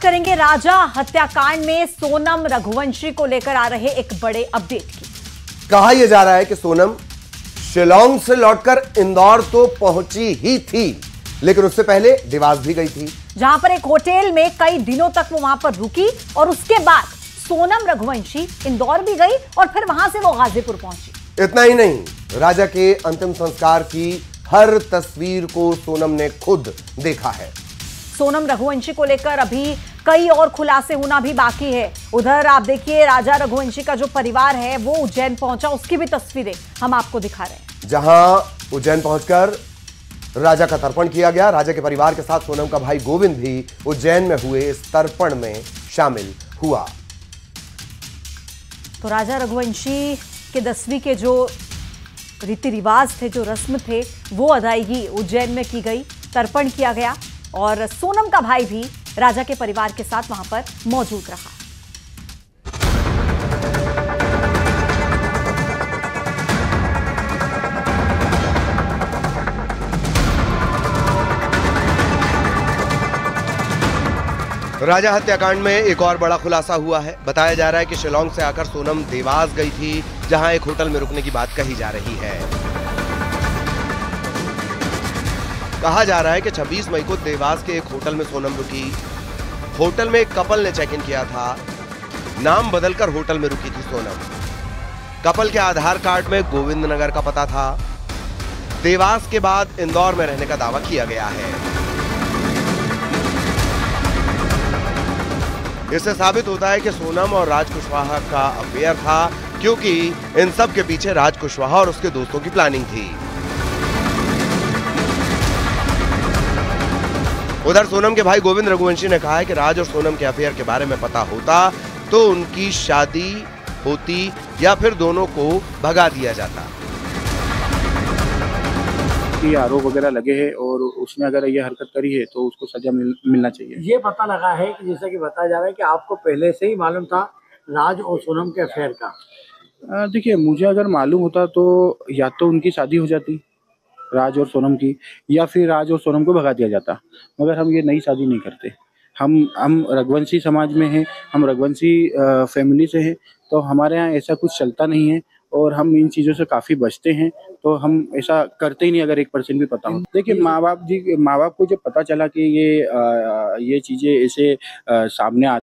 करेंगे राजा हत्याकांड में सोनम रघुवंशी को लेकर आ रहे एक बड़े अपडेट की। कहा यह जा रहा है कि सोनम शिलांग से लौटकर इंदौर तो पहुंची ही थी, लेकिन उससे पहले देवास भी गई थी, जहां पर एक होटल में कई दिनों तक वो वहां पर रुकी और उसके बाद सोनम रघुवंशी इंदौर भी गई और फिर वहां से वो गाजीपुर पहुंची। इतना ही नहीं, राजा के अंतिम संस्कार की हर तस्वीर को सोनम ने खुद देखा है। सोनम रघुवंशी को लेकर अभी कई और खुलासे होना भी बाकी है। उधर आप देखिए, राजा रघुवंशी का जो परिवार है वो उज्जैन पहुंचा, उसकी भी तस्वीरें हम आपको दिखा रहे हैं। जहां उज्जैन पहुंचकर राजा का तर्पण किया गया। राजा के परिवार के साथ सोनम का भाई गोविंद भी उज्जैन में हुए इस तर्पण में शामिल हुआ। तो राजा रघुवंशी के 10वीं के जो रीति रिवाज थे, जो रस्म थे, वो अदायगी उज्जैन में की गई, तर्पण किया गया और सोनम का भाई भी राजा के परिवार के साथ वहां पर मौजूद रहा। राजा हत्याकांड में एक और बड़ा खुलासा हुआ है। बताया जा रहा है कि शिलांग से आकर सोनम देवास गई थी, जहां एक होटल में रुकने की बात कही जा रही है। कहा जा रहा है कि 26 मई को देवास के एक होटल में सोनम रुकी। होटल में एक कपल ने चेक इन किया था, नाम बदलकर होटल में रुकी थी सोनम। कपल के आधार कार्ड में गोविंद नगर का पता था। देवास के बाद इंदौर में रहने का दावा किया गया है। इससे साबित होता है कि सोनम और राज कुशवाहा का अफेयर था, क्योंकि इन सब के पीछे राज कुशवाहा और उसके दोस्तों की प्लानिंग थी। उधर सोनम के भाई गोविंद रघुवंशी ने कहा है कि राज और सोनम के अफेयर के बारे में पता होता तो उनकी शादी होती या फिर दोनों को भगा दिया जाता। कि आरोप वगैरह लगे हैं और उसने अगर ये हरकत करी है तो उसको सजा मिलना चाहिए। ये पता लगा है कि जैसा कि बताया जा रहा है कि आपको पहले से ही मालूम था राज और सोनम के अफेयर का। देखिए, मुझे अगर मालूम होता तो या तो उनकी शादी हो जाती राज और सोनम की, या फिर राज और सोनम को भगा दिया जाता। मगर हम ये नई शादी नहीं करते। हम रघुवंशी समाज में हैं, हम रघुवंशी फैमिली से हैं, तो हमारे यहाँ ऐसा कुछ चलता नहीं है और हम इन चीज़ों से काफ़ी बचते हैं, तो हम ऐसा करते ही नहीं अगर 1% भी पता हो। देखिए, माँ बाप को जब पता चला कि ये चीज़ें ऐसे सामने